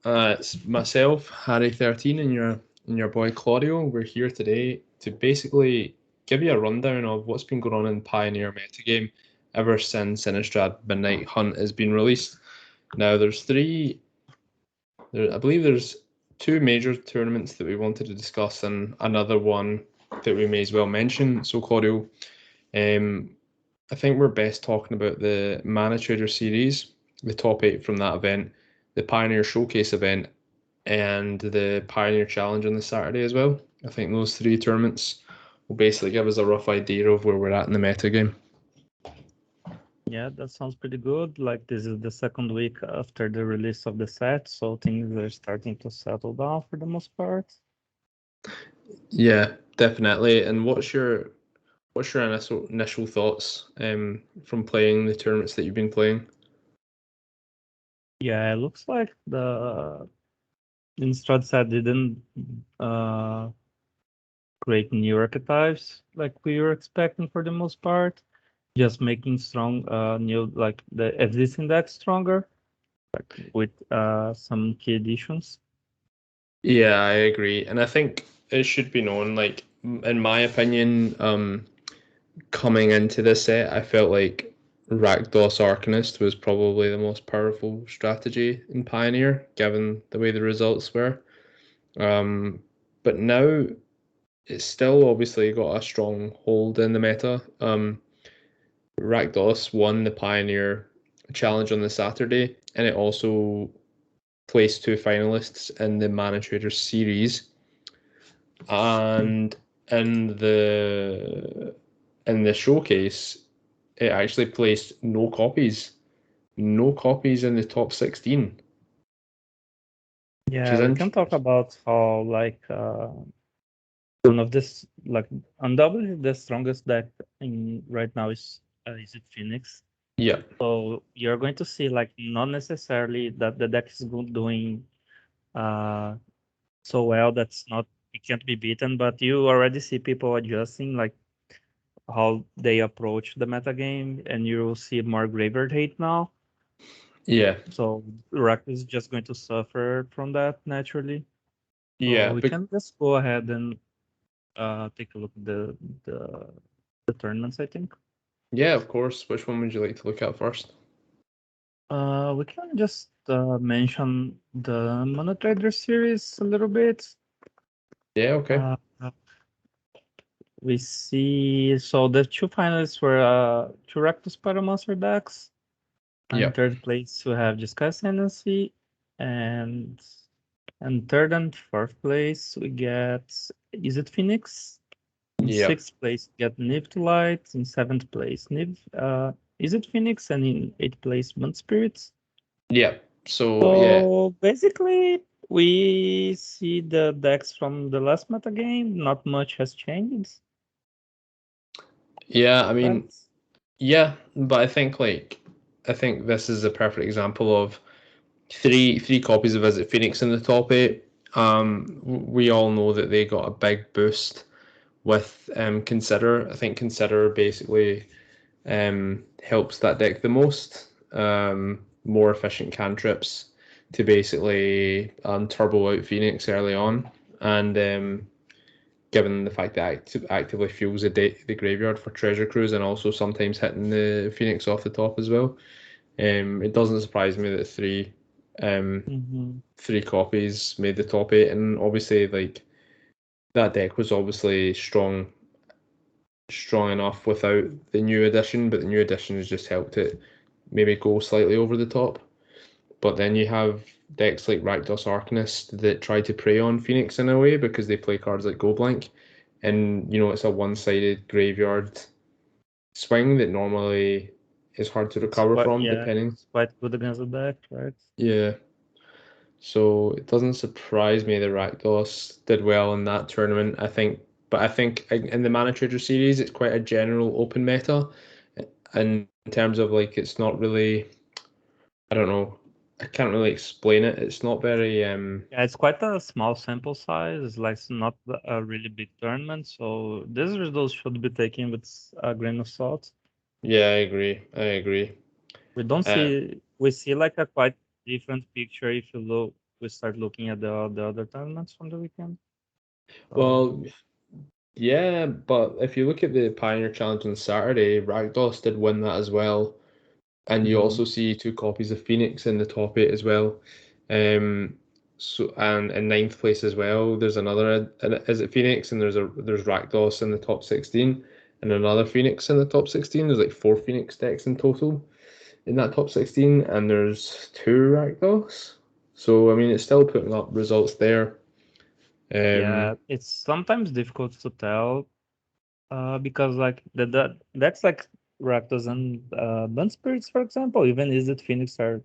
It's myself, Harry13, and your boy Claudio. We're here today to basically give you a rundown of what's been going on in Pioneer metagame ever since Innistrad Midnight Hunt has been released. Now, I believe there's two major tournaments that we wanted to discuss, and another one that we may as well mention. So, Claudio, I think we're best talking about the Mana Trader series, the top 8 from that event, the Pioneer Showcase event, and the Pioneer Challenge on the Saturday as well. I think those three tournaments will basically give us a rough idea of where we're at in the meta game. Yeah, that sounds pretty good. Like this is the second week after the release of the set, so things are starting to settle down for the most part. Yeah, definitely. And what's your initial thoughts from playing the tournaments that you've been playing? Yeah, it looks like the Innistrad set didn't create new archetypes like we were expecting for the most part. Just making strong new like the existing deck stronger, like with some key additions. Yeah, I agree. And I think it should be known, like, in my opinion, coming into this set, I felt like Rakdos Arcanist was probably the most powerful strategy in Pioneer, given the way the results were. But now it's still obviously got a strong hold in the meta. Rakdos won the Pioneer Challenge on the Saturday, and it also placed two finalists in the Mana Traders series. And in the showcase, it actually placed no copies in the top 16. Yeah, we can talk about how like one of this like undoubtedly the strongest deck in right now is it Phoenix. Yeah. So you're going to see like not necessarily that the deck is doing so well that's not it can't be beaten, but you already see people adjusting like how they approach the meta game, and you will see more graveyard hate now. Yeah. So Rack is just going to suffer from that naturally. Yeah. So we can just go ahead and take a look at the tournaments, I think. Yeah, of course. Which one would you like to look at first? We can just mention the Mono Trader series a little bit. Yeah, okay. We see, so the two finalists were two Rakdos Pyromancer decks. Yeah. In third place, we have Disguise Tendency, and third and fourth place, we get Is It Phoenix? In Yeah. sixth place, we get Niv to Light. In seventh place, Niv, Is It Phoenix? And in eighth place, Moon Spirits. Yeah. So basically, we see the decks from the last meta game. Not much has changed. yeah, I mean, yeah, but I think this is a perfect example of three copies of Visit Phoenix in the top 8. We all know that they got a big boost with Consider. I think Consider basically helps that deck the most. More efficient cantrips to basically turbo out Phoenix early on, and given the fact that actively fuels the graveyard for treasure cruise and also sometimes hitting the Phoenix off the top as well. It doesn't surprise me that three copies made the top 8, and obviously like that deck was obviously strong enough without the new edition, but the new edition has just helped it maybe go slightly over the top. But then you have decks like Rakdos Arcanist that try to prey on Phoenix in a way because they play cards like Go Blank, and it's a one-sided graveyard swing that normally is hard to recover from, depending. It's quite good against the deck, right? Yeah. So it doesn't surprise me that Rakdos did well in that tournament. I think in the Mana Trader series, it's quite a general open meta, in terms of like it's not really. I don't know. I can't really explain it. It's not very. Yeah, it's quite a small sample size. It's like not a really big tournament, so these results should be taken with a grain of salt. Yeah, I agree. We don't see we see like a quite different picture if you we start looking at the other tournaments from the weekend. Well, yeah, but if you look at the Pioneer Challenge on Saturday, Rakdos did win that as well. And you also see 2 copies of Phoenix in the top 8 as well. So and in 9th place as well, there's another is it Phoenix, and there's Rakdos in the top 16 and another Phoenix in the top 16. There's like 4 Phoenix decks in total in that top 16, and there's 2 Rakdos. So I mean, it's still putting up results there. Yeah, it's sometimes difficult to tell because like that's like Rakdos and Bun Spirits, for example. Even Is It Phoenix are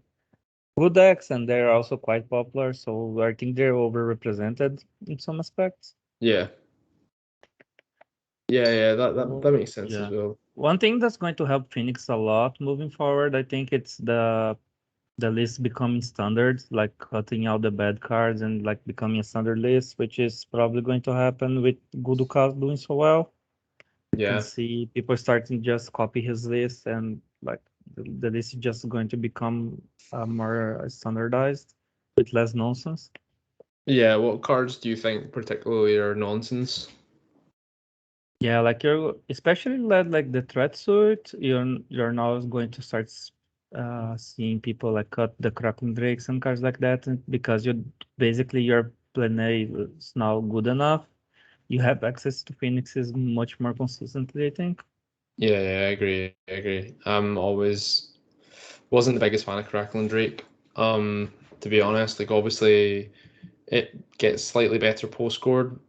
good decks, and they're also quite popular. So I think they're overrepresented in some aspects. Yeah. That makes sense as well. One thing that's going to help Phoenix a lot moving forward, I think it's the list becoming standard, like cutting out the bad cards and like becoming a standard list, which is probably going to happen with Gudukas doing so well. You can see people starting just copy his list, and like the list is just going to become more standardized with less nonsense. Yeah, what cards do you think particularly are nonsense? Yeah, like you're especially like the threat suit, you're now going to start seeing people like cut the Crackling Drakes and cards like that, and because you basically your plan A is now good enough. You have access to Phoenixes much more consistently, I think. Yeah, I agree. I agree. I'm always wasn't the biggest fan of Crackling Drake. To be honest, like obviously it gets slightly better post board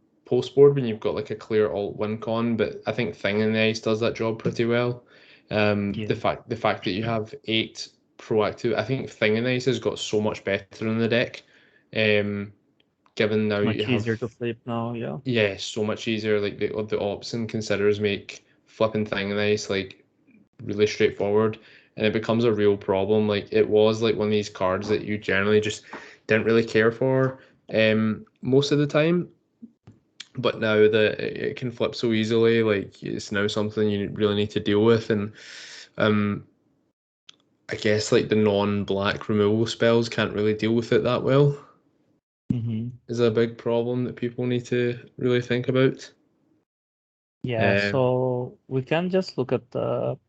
when you've got like a clear alt win con, but I think Thing in the Ice does that job pretty well. Yeah. The fact that you have 8 proactive, I think Thing in the Ice has got so much better in the deck. Given now you Much have easier to flip now, yeah. yeah, so much easier. Like the ops and considers make flipping Thing in the Ice like really straightforward, and it becomes a real problem. Like it was like one of these cards that you generally just didn't really care for most of the time, but now that it can flip so easily, like it's now something you really need to deal with. And um I guess like the non-black removal spells can't really deal with it that well. Is a big problem that people need to really think about. Yeah, so we can just look at the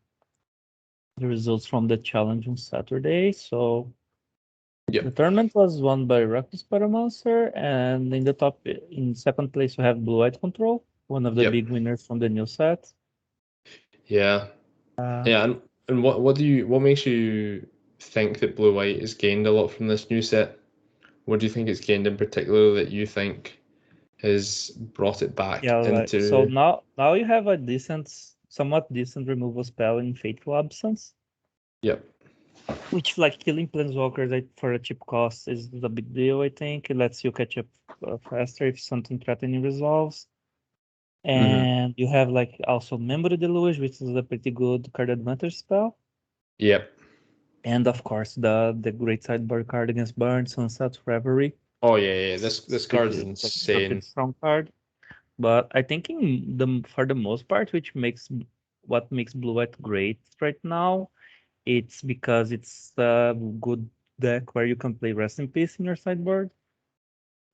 results from the challenge on Saturday. So the tournament was won by Reckless Paramonster, and in second place we have Blue White Control, one of the big winners from the new set. Yeah. And what makes you think that Blue White has gained a lot from this new set? What do you think it's gained in particular that you think has brought it back into? So now you have a somewhat decent removal spell in Fateful Absence. Yep. Which like killing planeswalkers for a cheap cost is a big deal, I think. It lets you catch up faster if something threatening resolves. And you have like also Memory Deluge, which is a pretty good card advantage spell. Yep. And of course the great sideboard card against Burn, Sunset Reverie. Oh yeah. This card is insane. It's a pretty strong card. But I think for the most part, what makes Blue White great right now, it's because it's a good deck where you can play Rest in Peace in your sideboard.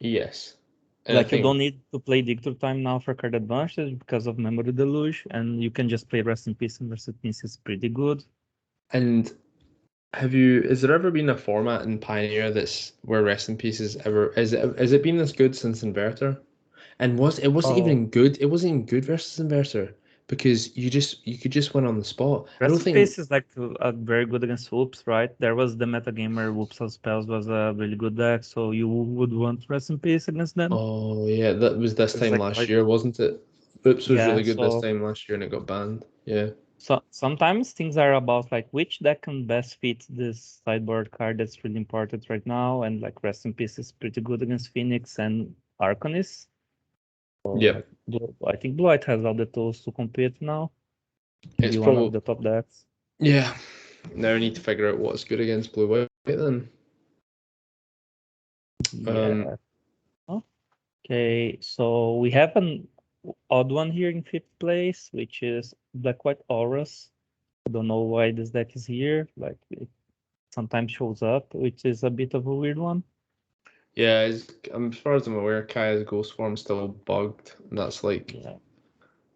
Yes. And Like you don't need to play Dictator Time now for card advantage because of Memory Deluge, and you can just play Rest in Peace, and Rest in Peace is pretty good. And has there ever been a format in Pioneer that's where Rest in Peace has it been this good since Inverter? And it wasn't even good. It wasn't even good versus Inverter because you could just win on the spot. I don't Rest in think. Peace is like very good against Whoops, right? There was the metagamer Whoops of Spells was a really good deck, so you would want Rest in Peace against them. Oh yeah, that was this It's time like last year, wasn't it? Oops was yeah, really good this so time last year and it got banned. Yeah. so sometimes things are about like which deck can best fit this sideboard card that's really important right now, and like Rest in Peace is pretty good against Phoenix and Arcanist. So Yeah. like I think Blue White has all the tools to compete now. It's Be one of probably the top decks. yeah. Now I need to figure out what's good against Blue White then. Yeah. Okay, so we have an odd one here in fifth place, which is Black White Auras. I don't know why this deck is here. Like it sometimes shows up, which is a bit of a weird one. Yeah, as far as I'm aware, Kaya's Ghost Form's still bugged, and that's like Yeah.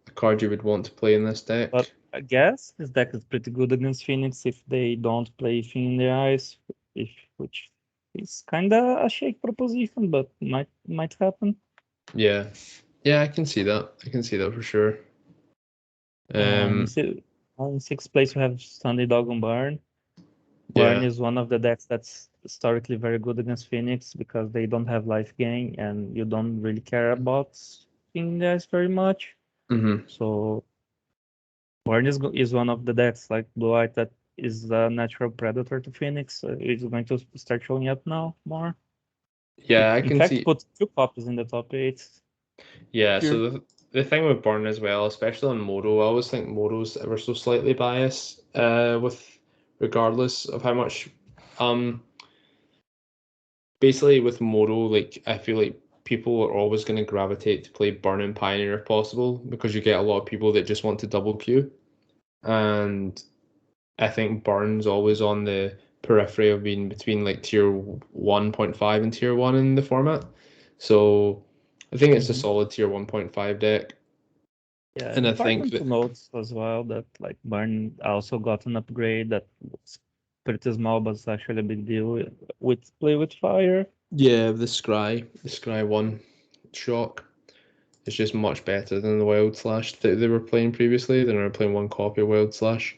a card you would want to play in this But deck. I guess this deck is pretty good against Phoenix if they don't play Thing in the Eyes, which is kinda a shake proposition, but might happen. Yeah, yeah, I can see that. I can see that for sure. In, si- in sixth place we have Sunday Dog on Burn. Burn Yeah. is one of the decks that's historically very good against Phoenix because they don't have life gain and you don't really care about Thing in the Eyes very much. Mm-hmm. So Warren is one of the decks like Blue White that is a natural predator to Phoenix. It's going to start showing up now more. It Yeah, I in can fact see. put 2 copies in the top 8 Yeah, here. so the thing with Burn as well, especially on Moto, I always think Moto's ever so slightly biased, with regardless of how much, um, basically with Moto, like I feel like people are always going to gravitate to play Burn and Pioneer if possible because you get a lot of people that just want to double queue, and I think Burn's always on the periphery of being between like tier 1.5 and tier 1 in the format. So I think it's a Mhm. solid tier 1.5 deck. Yeah, And I think important to that, note as well that like Burn also got an upgrade that was pretty small but it's actually a big deal with Play with Fire. yeah, the Scry one shock is just much better than the Wild Slash that they were playing previously. They were playing one copy of Wild Slash.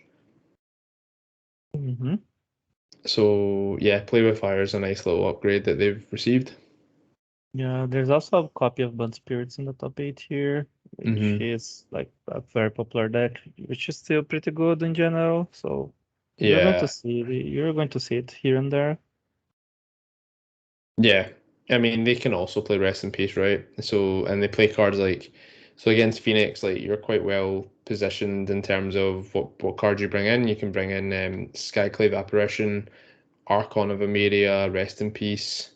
Hmm. So yeah, Play with Fire is a nice little upgrade that they've received. Yeah, there's also a copy of Bud Spirits in the top 8 here, which Hmm. is like a very popular deck, which is still pretty good in general. So Yeah, you're going to see it here and there. yeah. I mean, they can also play Rest in Peace, right? So, and they play cards like, so against Phoenix, like you're quite well positioned in terms of what cards you bring in. You can bring in Skyclave Apparition, Archon of Emeria, Rest in Peace.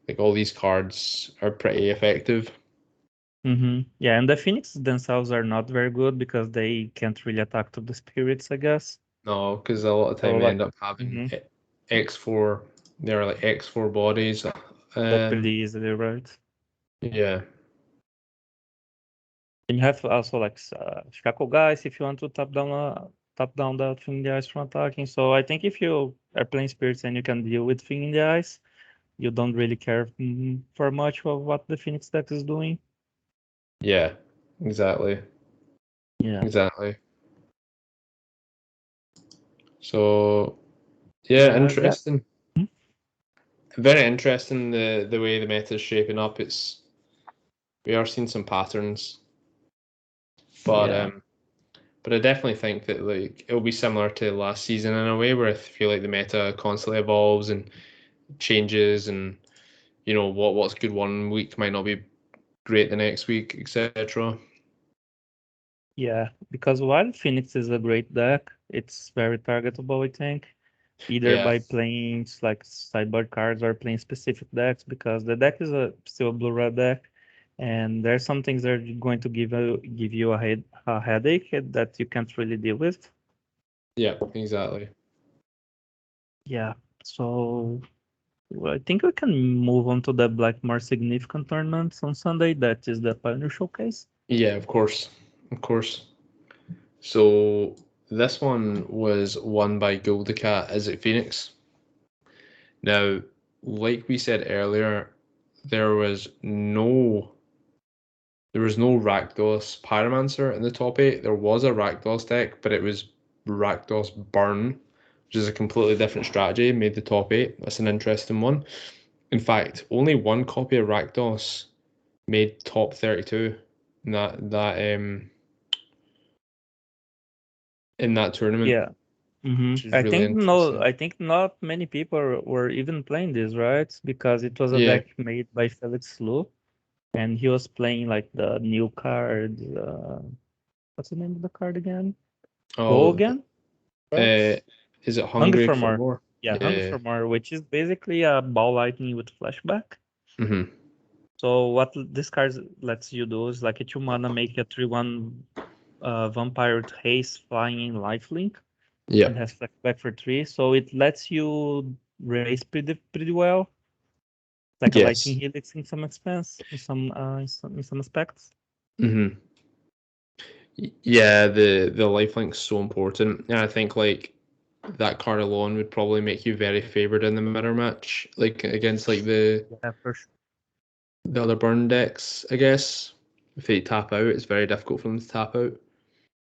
Like all these cards are pretty effective. Yeah, and the Phoenix themselves are not very good because they can't really attack to the spirits, I guess. No, because a lot of So time they like, end up having hmm X4. They're like X4 bodies. that pretty easily, right? Yeah, And you have also like Shackle Guys if you want to tap down the thing in the eyes from attacking. So I think if you are playing spirits and you can deal with thing in the eyes, you don't really care for much of what the Phoenix deck is doing. yeah, exactly, Yeah. exactly. So yeah, Yeah, that. interesting. Very interesting the way the meta is shaping up. We are seeing some patterns, but Yeah. um, but I definitely think that like it'll be similar to last season in a way where I feel like the meta constantly evolves and changes, and what's good one week might not be great the next week, etc. Yeah, because while Phoenix is a great deck, it's very targetable, I think, either Yeah, by playing like sideboard cards or playing specific decks, because the deck is still a blue-red deck, and there's some things that are going to give you a headache that you can't really deal with. yeah, exactly. Yeah, so I think we can move on to the more significant tournaments on Sunday. That is the Pioneer Showcase. Yeah, of course, of course. So this one was won by Goldicat. Is it Phoenix? Now, like we said earlier, there was no there was no Rakdos Pyromancer in the top eight. There was a Rakdos deck, but it was Rakdos Burn, which is a completely different strategy, made the top eight. That's an interesting one. In fact, only one copy of Rakdos made top 32 in that tournament, Yeah. Hmm. which is really interesting. I think not many people were even playing this, right? Because it was a Yeah. deck made by Felix Lu, and he was playing like the new card. What's the name of the card again? Go Oh, again, right? uh, is it Hungry Hungry for for More. More? Yeah, Hungry Yeah. for More, which is basically a ball lightning with flashback. Mm-hmm. So what this card lets you do is like a 2 mana make a 3/1 vampire with haste flying lifelink Yeah. and has flashback for 3. So it lets you race pretty well. like a Yes. Lightning Helix in some expense, in some aspects. Mm-hmm. Yeah, the lifelink's so important, and I think like that card alone would probably make you very favored in the mirror match, like against like the For sure. other burn decks. I guess if they tap out, it's very difficult for them to tap out.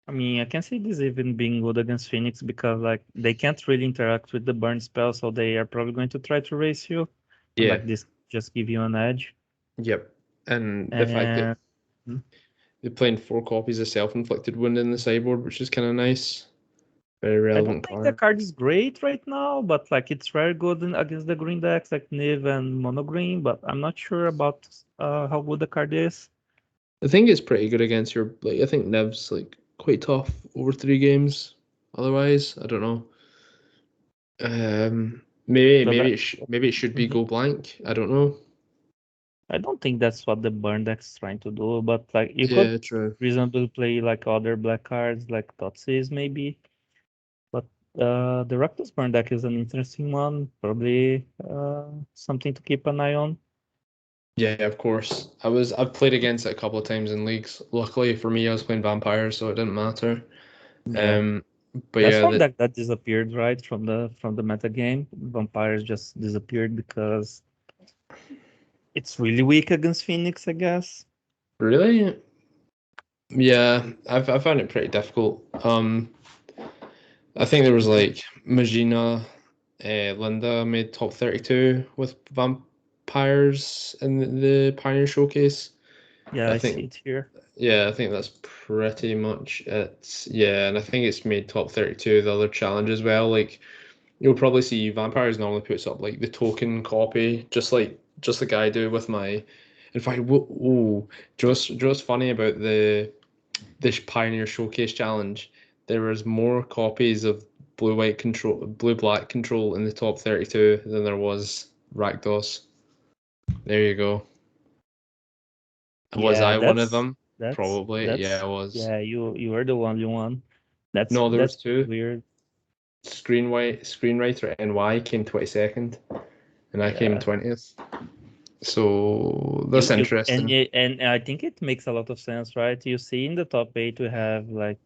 I mean, I can see this even being good against Phoenix because like they can't really interact with the burn spell, so they are probably going to try to race you, and Yeah. like this just give you an edge. Yep. And the fact that And they're playing 4 copies of self-inflicted wound in the sideboard, which is kind of nice. Very I don't relevant think the card. card is great right now, but like it's very good against the green decks like Niv and Mono Green. But I'm not sure about how good the card is. I think it's pretty good against your like. I think Nev's like quite tough over 3 games. Otherwise, I don't know. Maybe But maybe it should be Mhm. go blank. I don't know. I don't think that's what the burn deck's trying to do. But like you could Yeah, true. reasonably play like other black cards like Thoughtseize maybe. But the Rakdos burn deck is an interesting one. Probably something to keep an eye on. Yeah, of course. I've played against it a couple of times in leagues. Luckily for me, I was playing vampires, so it didn't matter. Yeah. Um, but That's yeah, one deck that disappeared, right, from the meta game. Vampires just disappeared because it's really weak against Phoenix, I guess. really, yeah, I found it pretty difficult. I think there was like Magina, Linda made top 32 with vampires in the Pioneer Showcase. Yeah, I I see think, it here. yeah, I think that's pretty much it. Yeah, and I think it's made top 32 the other challenge as well. Like you'll probably see vampires normally puts up like the token copy, just like I do with my. In fact, what's funny about this Pioneer Showcase challenge, there was more copies of blue black control in the top 32 than there was Rakdos. There you go. Was Yeah, I one of them? that's Probably. Yeah, I that's was. yeah, you are the only one. No, there was That's two. weird. Screenwriter NY came 22nd, and I came Yeah. 20th. So that's You interesting. and I think it makes a lot of sense, right? You see in the top eight we have like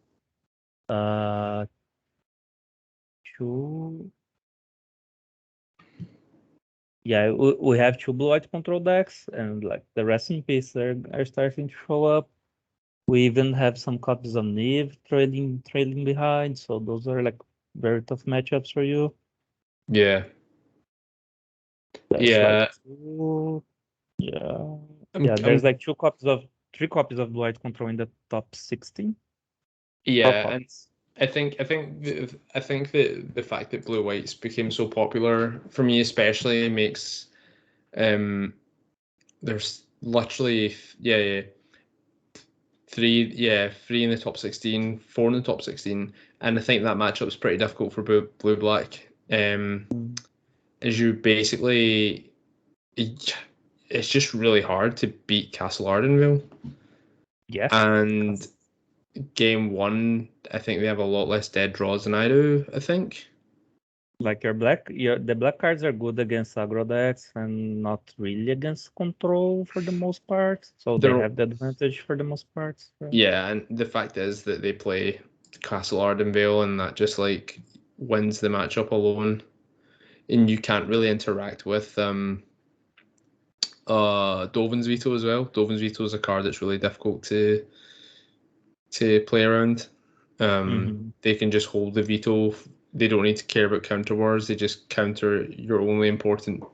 uh two yeah, we have two blue white control decks and like the rest in peace are starting to show up. We even have some copies of Niv trailing behind, so those are like very tough matchups for you. Yeah. There's like Yeah. two, yeah, I'm, yeah. There's I'm like three copies of Blue White Control in the top 16. Four yeah, and copies. I think that the fact that blue whites became so popular for me especially makes um there's literally three in the top 16, 4 in the top 16, and I think that matchup's pretty difficult for blue black. Mm. As you basically it's just really hard to beat Castle Ardenville, Yeah, and game one I think they have a lot less dead draws than I do, I think. like the black cards are good against aggro decks and not really against control for the most part. So they They're have the advantage for the most part. So. Yeah, and the fact is that they play Castle Ardenvale, and that just like wins the matchup alone, and you can't really interact with Dovin's Veto as well. Dovin's Veto is a card that's really difficult to play around. Mhm. They can just hold the veto. They don't need to care about counter wars. They just counter your only important.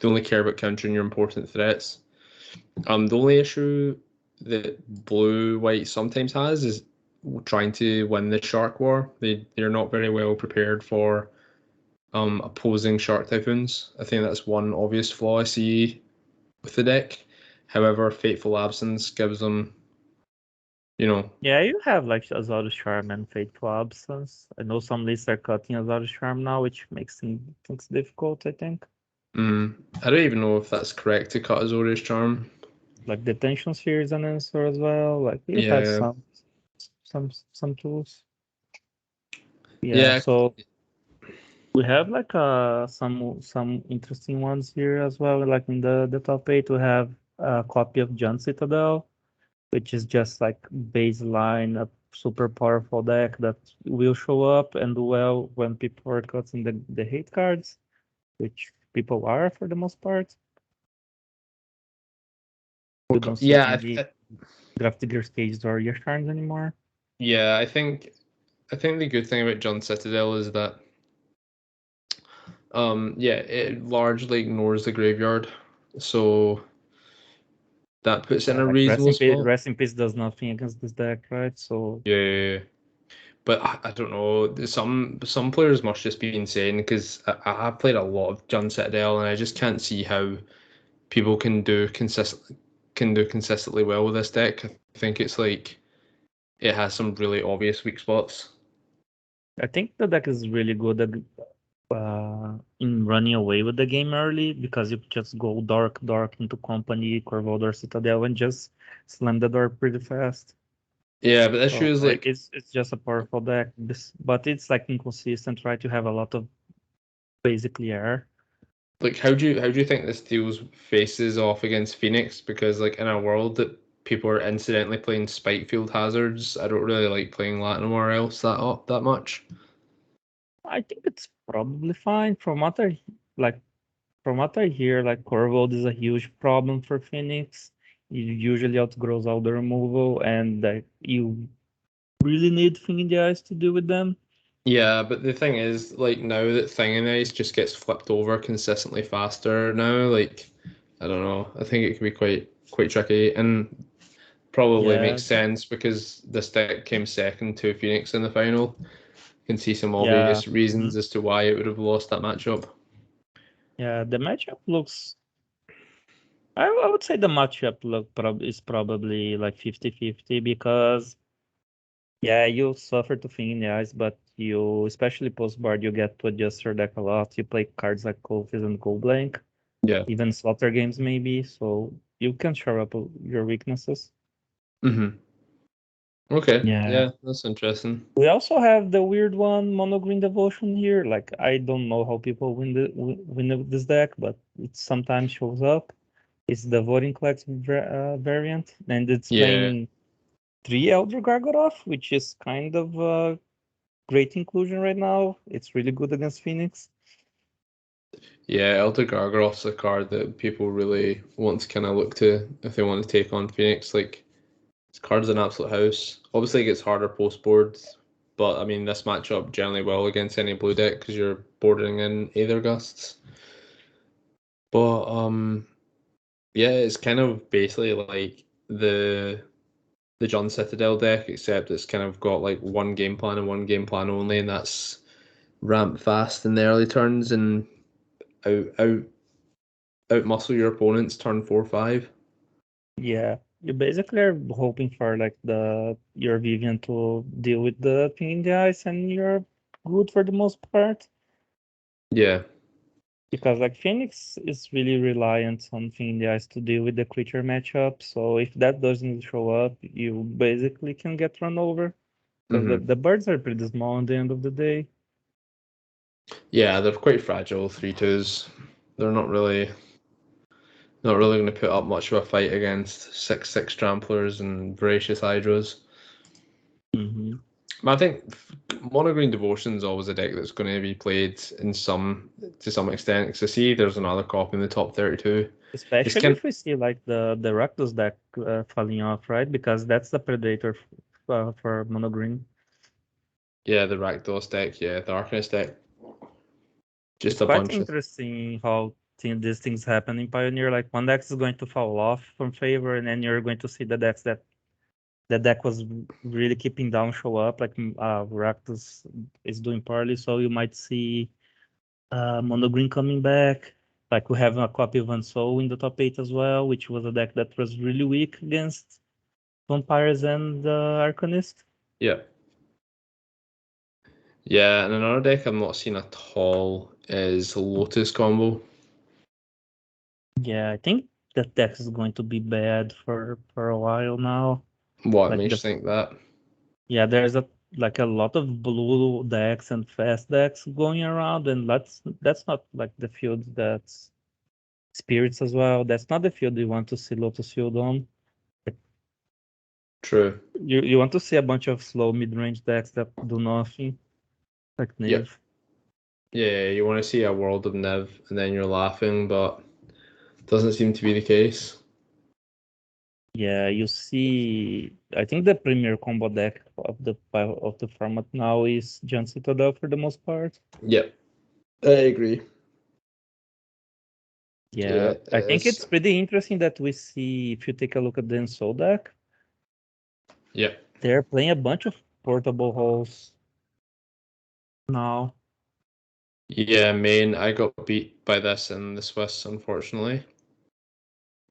They only care about countering your important threats. The only issue that blue white sometimes has is trying to win the shark war. They're not very well prepared for opposing shark typhoons. I think that's one obvious flaw I see with the deck. However, Fateful Absence gives them, you know, Yeah, you have like Azal's Charm and Fateful Absence. I know some lists are cutting Azal's Charm now, which makes things difficult, I think. I don't even know if that's correct to cut Azorius Charm. Like detention sphere is an answer as well. Like you have Yeah, some tools. Yeah, yeah, so We have like some interesting ones here as well. Like in the top 8, we have a copy of John Citadel, which is just like baseline, a super powerful deck that will show up and do well when people are cutting the hate cards, which people are for the most part. You Okay. don't see Yeah, any Grafdigger's Cage or Yasharns anymore. yeah, I think the good thing about John Citadel is that yeah, it largely ignores the graveyard. So that puts it Yeah, in a like reasonable spot. Rest in Peace does nothing against this deck, right? So Yeah, yeah, yeah. But I don't know. Some players must just be insane because I have played a lot of Jun Citadel and I just can't see how people can do consistently well with this deck. I think it's like it has some really obvious weak spots. I think the deck is really good at in running away with the game early because you just go dark into Company, Corvold, or Citadel and just slam the door pretty fast. Yeah, but the issue So is like it's just a powerful deck, but it's like inconsistent, right? You have a lot of basically air. how do you think this deals faces off against Phoenix? Because like in a world that people are incidentally playing Spikefield Hazards, I don't really like playing Latin or else that much. I think it's probably fine like from what I hear, like Corvold is a huge problem for Phoenix. It usually outgrows all the removal, and you really need Thing in the Eyes to deal with them. Yeah, but the thing is, like now that Thing in Ice just gets flipped over consistently faster now, like I don't know. I think it can be quite tricky and probably Yeah, makes sense because this deck came second to Phoenix in the final. You can see some yeah, obvious reasons mhm. as to why it would have lost that matchup. Yeah. The matchup looks. I would say the matchup is probably like 50-50 because yeah, you suffer to Thing in the Eyes, but you especially post board you get to adjust your deck a lot. You play cards like Coldfish and Gold Blank, Yeah. even Slaughter games maybe, so you can shore up your weaknesses. Mm-hmm. Okay. Yeah. Yeah, that's interesting. We also have the weird one, Mono Green Devotion here. Like I don't know how people win this deck, but it sometimes shows up. It's the Voting Collects variant, and it's Yeah. playing 3 Elder Gargoroth, which is kind of a great inclusion right now. It's really good against Phoenix. Yeah, Elder Gargaroth's a card that people really want to kind of look to if they want to take on Phoenix. Like, this card's an absolute house. Obviously, it gets harder post boards, but I mean, this matchup generally well against any blue deck because you're bordering in Aether Gusts. But yeah, it's kind of basically like the John Citadel deck, except it's kind of got like one game plan and one game plan only, and that's ramp fast in the early turns and out outmuscle your opponents turn 4-5. Yeah, you basically are hoping for like the your Vivian to deal with the thing in the ice, and you're good for the most part. Yeah. Because like Phoenix is really reliant on Thing in the Ice to deal with the creature matchup. So if that doesn't show up, you basically can get run over. Because Hmm. the birds are pretty small at the end of the day. Yeah, they're quite fragile 3/2s. They're not really going to put up much of a fight against 6/6 tramplers and voracious hydras. Hmm. But I think Monogreen Devotion is always a deck that's going to be played in some to some extent. Because I see there's another copy in the top 32. It's Especially kind if we see like the Rakdos deck falling off, right? Because that's the predator for mono green. yeah, the Rakdos deck, yeah, the Arcanist deck, just It's a quite bunch of interesting how these things happen in Pioneer. Like one deck is going to fall off from favor, and then you're going to see the decks that the deck was really keeping down show up. Like Rakdos is doing poorly, so you might see Mono Green coming back. Like we have a copy of Unsoul in the top 8 as well, which was a deck that was really weak against Vampires and Arcanist. yeah. Yeah, and another deck I'm not seeing at all is Lotus combo. Yeah, I think that deck is going to be bad for a while now. What Like makes you think that? yeah, there's a like a lot of blue decks and fast decks going around, and that's not like the field that's spirits as well. That's not the field you want to see Lotus Field on. True. You want to see a bunch of slow mid-range decks that do nothing, like Yep. Niv. Yeah, you want to see a world of Niv, and then you're laughing, but doesn't seem to be the case. Yeah, you see, I think the premier combo deck of the format now is Jund Citadel for the most part. Yep, I agree. Yeah, Yeah, it I think it's is. pretty interesting that we see, if you take a look at the Ensoul deck, Yep. they're playing a bunch of portable holes now. Yeah, main. I got beat by this in the Swiss, unfortunately.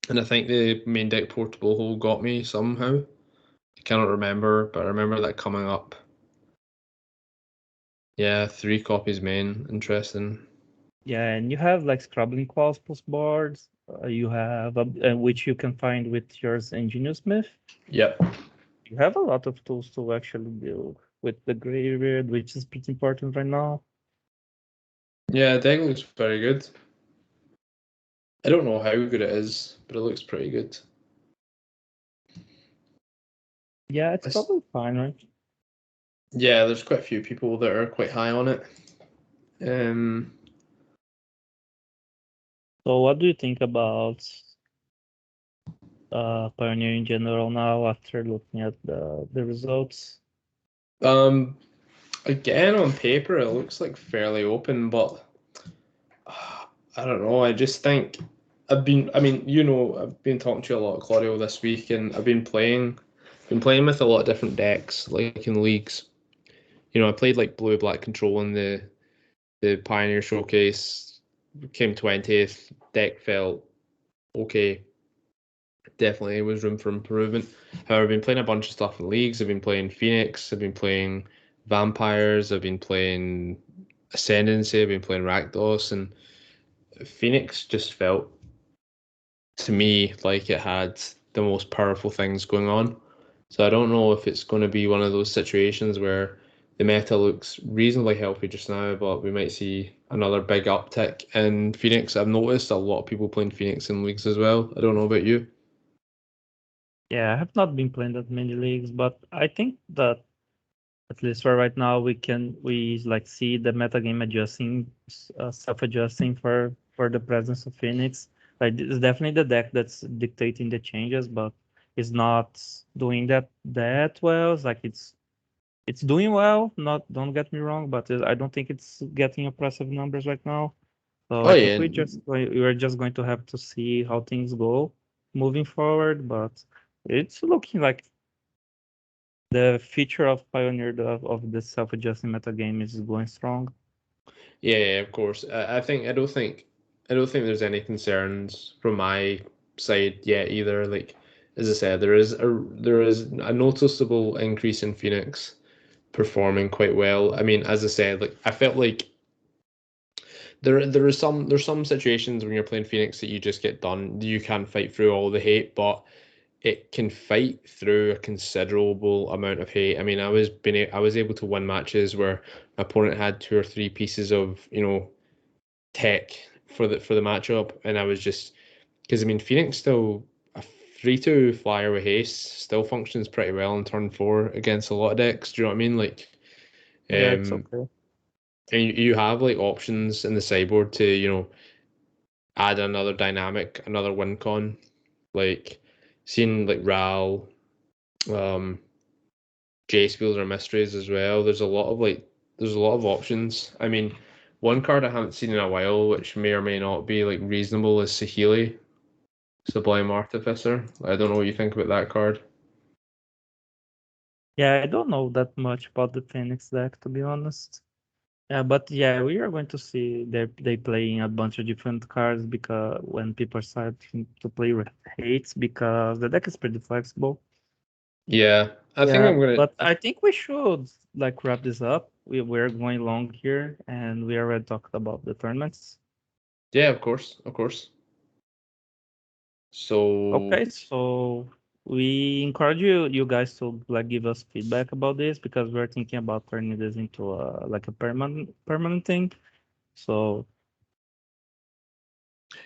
And I think the main deck portable hole got me somehow. I cannot remember, but I remember that coming up. Yeah, 3 copies main. Interesting. Yeah, and you have like Scrabbling Claws plus boards. You have which you can find with your Ingenious Myth. Yep. You have a lot of tools to actually build with the Graveyard, which is pretty important right now. Yeah, deck looks very good. I don't know how good it is, but it looks pretty good. Yeah, it's It's, probably fine, right? yeah, there's quite a few people that are quite high on it. Um, So what do you think about Pioneer in general now after looking at the results? um, again, on paper, it looks like fairly open, but I don't know. I just think I mean, I've been talking to you a lot, Claudio, this week, and been playing with a lot of different decks, like in leagues. I played like blue black control in the Pioneer Showcase, came 20th. Deck felt okay. Definitely was room for improvement. However, I've been playing a bunch of stuff in leagues. I've been playing Phoenix. I've been playing Vampires. I've been playing Ascendancy. I've been playing Rakdos, and Phoenix just felt to me like it had the most powerful things going on. So I don't know if it's going to be one of those situations where the meta looks reasonably healthy just now, but we might see another big uptick in Phoenix. I've noticed a lot of people playing Phoenix in leagues as well. I don't know about you. Yeah, I have not been playing that many leagues, but I think that at least for right now we like see the metagame adjusting, self-adjusting for the presence of Phoenix. Like it's definitely the deck that's dictating the changes, but it's not doing that well. It's like it's doing well. Not don't get me wrong, but I don't think it's getting impressive numbers right now. So Oh I think yeah, we're just going to have to see how things go moving forward. But it's looking like the feature of Pioneer of the self-adjusting metagame is going strong. yeah, of course. I don't think there's any concerns from my side yet either. Like as I said, there is a noticeable increase in Phoenix performing quite well. I mean, as I said, like I felt like there's some situations when you're playing Phoenix that you just get done. You can't fight through all the hate, but it can fight through a considerable amount of hate. I mean, I was able to win matches where my opponent had 2 or 3 pieces of tech for the matchup, and I was just because I mean Phoenix still a 3/2 flyer with haste still functions pretty well in turn 4 against a lot of decks. Do you know what I mean? Like, Yeah, it's um, okay. and you have like options in the sideboard to add another dynamic, another win con, like seeing like Ral, um, Jace Wheels or Mysteries as well. There's a lot of options. I mean, one card I haven't seen in a while, which may or may not be like reasonable, is Saheeli, Sublime Artificer. I don't know what you think about that card. Yeah, I don't know that much about the Phoenix deck to be honest. Yeah, but yeah, we are going to see they playing a bunch of different cards because when people start to play with hates because the deck is pretty flexible. Yeah, I think Yeah, I'm gonna. but I think we should like wrap this up. We're going long here and we already talked about the tournaments. Yeah, of course, of course. So Okay, so We encourage you guys to like give us feedback about this because we're thinking about turning this into like a permanent thing. So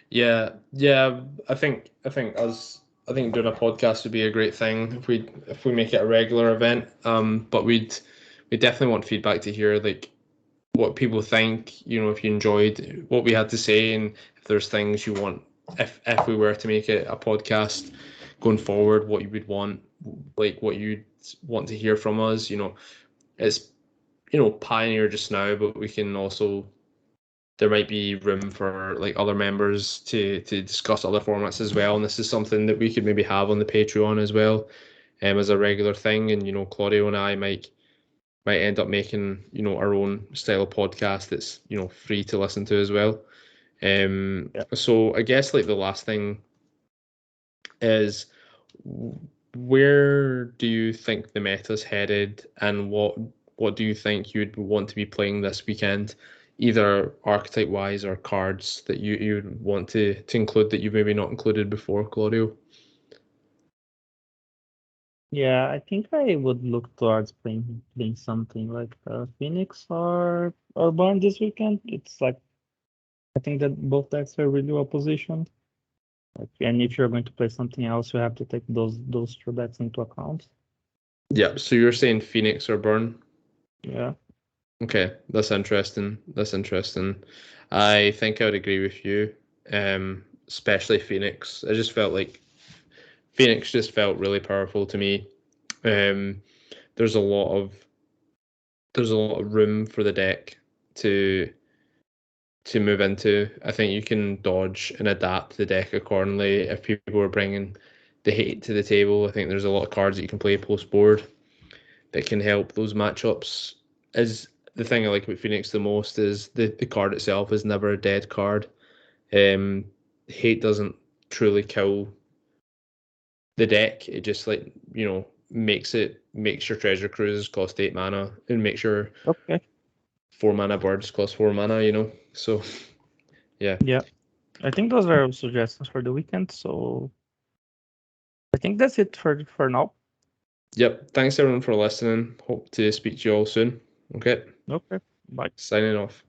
Yeah, I think doing a podcast would be a great thing if we make it a regular event. But we definitely want feedback to hear like what people think. You know, if you enjoyed what we had to say, and if there's things you want, if we were to make it a podcast going forward, what you would want, like what you'd want to hear from us. You know, it's Pioneer just now, but we can also there might be room for like other members to discuss other formats as well. And this is something that we could maybe have on the Patreon as well, as a regular thing. And Claudio and I might end up making our own style of podcast that's free to listen to as well. yeah. So I guess like the last thing is, where do you think the meta's headed, and what do you think you'd want to be playing this weekend, either archetype wise or cards that you'd want to include that you've maybe not included before, Claudio? Yeah, I think I would look towards playing something like Phoenix or Barn this weekend. It's like I think that both decks are really well positioned. Like, and if you're going to play something else, you have to take those two decks into account. Yeah, so you're saying Phoenix or Burn? Yeah. Okay, that's interesting. That's interesting. I think I would agree with you. Especially Phoenix. I just felt like Phoenix just felt really powerful to me. Um, there's a lot of room for the deck to move into. I think you can dodge and adapt the deck accordingly if people are bringing the hate to the table. I think there's a lot of cards that you can play post board that can help those matchups. Is the thing I like about Phoenix the most is the card itself is never a dead card. Um, Hate doesn't truly kill the deck. It just makes your treasure cruises cost 8 mana and makes your Okay. 4 mana birds cost 4 mana. So yeah. Yeah. I think those are suggestions for the weekend. So I think that's it for now. Yep. Thanks everyone for listening. Hope to speak to you all soon. Okay. Okay. Bye. Signing off.